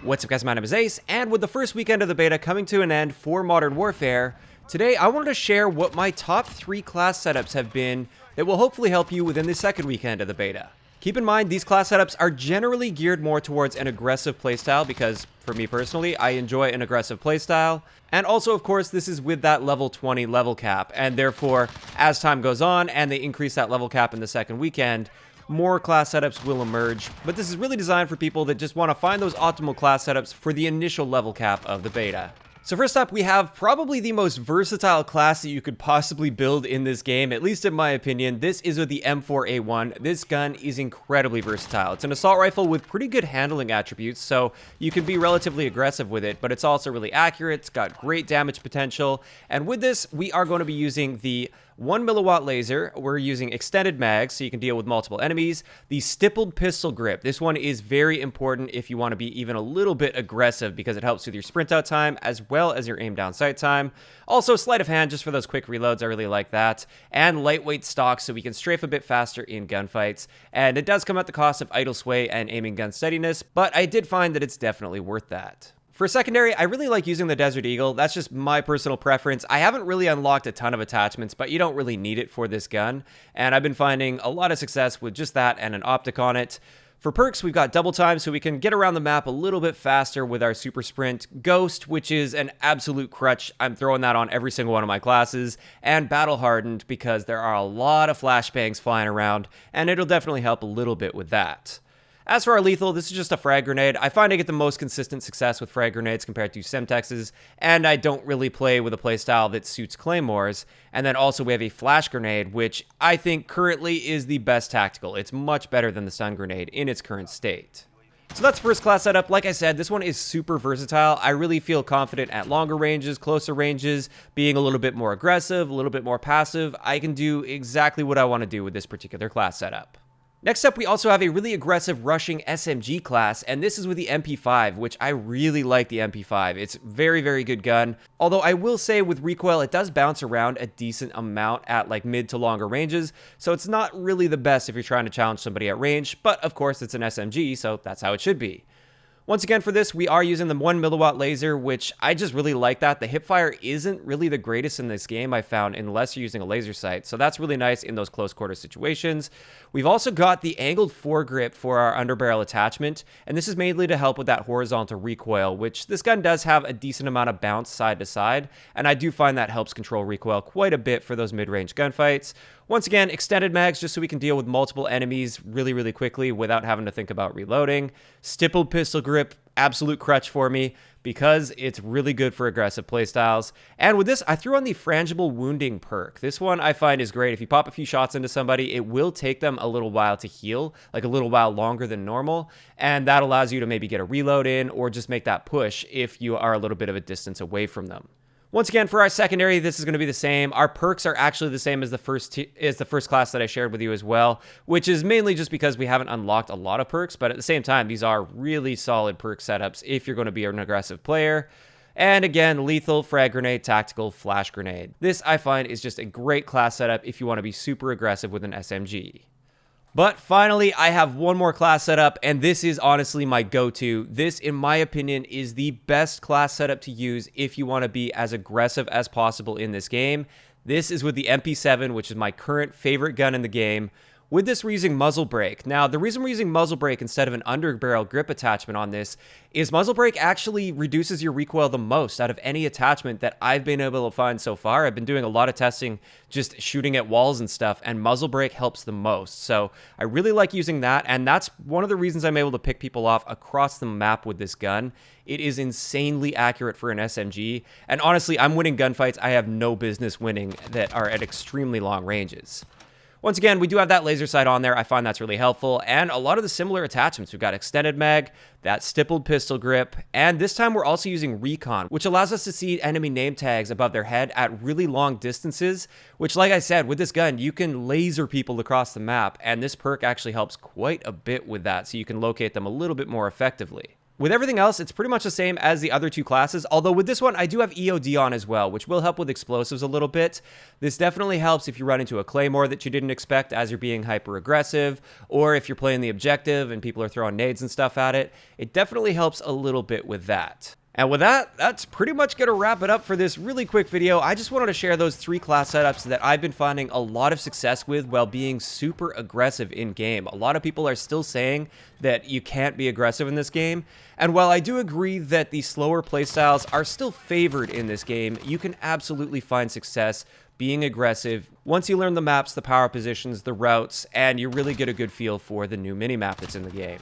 What's up guys, my name is Ace, and with the first weekend of the beta coming to an end for Modern Warfare, today I wanted to share what my top 3 class setups have been that will hopefully help you within the second weekend of the beta. Keep in mind, these class setups are generally geared more towards an aggressive playstyle because, for me personally, I enjoy an aggressive playstyle. And also, of course, this is with that level 20 level cap, and therefore, as time goes on and they increase that level cap in the second weekend, more class setups will emerge, but this is really designed for people that just want to find those optimal class setups for the initial level cap of the beta. So first up, we have probably the most versatile class that you could possibly build in this game, at least in my opinion. This is with the M4A1. This gun is incredibly versatile. It's an assault rifle with pretty good handling attributes, so you can be relatively aggressive with it, but it's also really accurate. It's got great damage potential, and with this, we are going to be using the 1 milliwatt laser. We're using extended mags so you can deal with multiple enemies. The stippled pistol grip. This one is very important if you want to be even a little bit aggressive because it helps with your sprint out time as well as your aim down sight time. Also, sleight of hand just for those quick reloads. I really like that. And lightweight stock so we can strafe a bit faster in gunfights. And it does come at the cost of idle sway and aiming gun steadiness, but I did find that it's definitely worth that. For secondary, I really like using the Desert Eagle. That's just my personal preference. I haven't really unlocked a ton of attachments, but you don't really need it for this gun. And I've been finding a lot of success with just that and an optic on it. For perks, we've got double time, so we can get around the map a little bit faster with our super sprint. Ghost, which is an absolute crutch. I'm throwing that on every single one of my classes. And battle hardened, because there are a lot of flashbangs flying around, and it'll definitely help a little bit with that. As for our lethal, this is just a frag grenade. I find I get the most consistent success with frag grenades compared to Semtexes, and I don't really play with a playstyle that suits claymores. And then also we have a flash grenade, which I think currently is the best tactical. It's much better than the stun grenade in its current state. So that's first class setup. Like I said, this one is super versatile. I really feel confident at longer ranges, closer ranges, being a little bit more aggressive, a little bit more passive. I can do exactly what I want to do with this particular class setup. Next up, we also have a really aggressive rushing SMG class, and this is with the MP5, which I really like the MP5. It's very, very good gun. Although I will say with recoil, it does bounce around a decent amount at like mid to longer ranges, so it's not really the best if you're trying to challenge somebody at range, but of course it's an SMG, so that's how it should be. Once again, for this, we are using the 1 milliwatt laser, which I just really like that. The hipfire isn't really the greatest in this game, I found, unless you're using a laser sight. So that's really nice in those close quarter situations. We've also got the angled foregrip for our underbarrel attachment, and this is mainly to help with that horizontal recoil, which this gun does have a decent amount of bounce side to side, and I do find that helps control recoil quite a bit for those mid-range gunfights. Once again, extended mags just so we can deal with multiple enemies really, really quickly without having to think about reloading. Stippled pistol grip, absolute crutch for me because it's really good for aggressive playstyles. And with this, I threw on the frangible wounding perk. This one I find is great. If you pop a few shots into somebody, it will take them a little while to heal, like a little while longer than normal. And that allows you to maybe get a reload in or just make that push if you are a little bit of a distance away from them. Once again, for our secondary, this is going to be the same. Our perks are actually the same as the first class that I shared with you as well, which is mainly just because we haven't unlocked a lot of perks, but at the same time, these are really solid perk setups if you're going to be an aggressive player. And again, lethal, frag grenade, tactical, flash grenade. This, I find, is just a great class setup if you want to be super aggressive with an SMG. But finally, I have one more class setup, and this is honestly my go-to. This, in my opinion, is the best class setup to use if you want to be as aggressive as possible in this game. This is with the MP7, which is my current favorite gun in the game. With this, we're using muzzle brake. Now, the reason we're using muzzle brake instead of an underbarrel grip attachment on this is muzzle brake actually reduces your recoil the most out of any attachment that I've been able to find so far. I've been doing a lot of testing just shooting at walls and stuff, and muzzle brake helps the most. So I really like using that, and that's one of the reasons I'm able to pick people off across the map with this gun. It is insanely accurate for an SMG, and honestly, I'm winning gunfights I have no business winning that are at extremely long ranges. Once again, we do have that laser sight on there. I find that's really helpful. And a lot of the similar attachments. We've got extended mag, that stippled pistol grip, and this time we're also using recon, which allows us to see enemy name tags above their head at really long distances, which, like I said, with this gun, you can laser people across the map, and this perk actually helps quite a bit with that, so you can locate them a little bit more effectively. With everything else, it's pretty much the same as the other two classes, although with this one, I do have EOD on as well, which will help with explosives a little bit. This definitely helps if you run into a Claymore that you didn't expect as you're being hyper-aggressive, or if you're playing the objective and people are throwing nades and stuff at it. It definitely helps a little bit with that. And with that, that's pretty much going to wrap it up for this really quick video. I just wanted to share those 3 class setups that I've been finding a lot of success with while being super aggressive in game. A lot of people are still saying that you can't be aggressive in this game. And while I do agree that the slower playstyles are still favored in this game, you can absolutely find success being aggressive once you learn the maps, the power positions, the routes, and you really get a good feel for the new minimap that's in the game.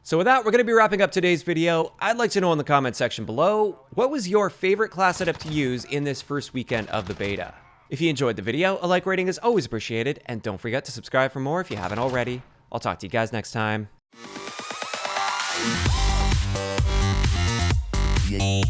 So with that, we're going to be wrapping up today's video. I'd like to know in the comment section below, what was your favorite class setup to use in this first weekend of the beta? If you enjoyed the video, a like rating is always appreciated, and don't forget to subscribe for more if you haven't already. I'll talk to you guys next time. Yeah.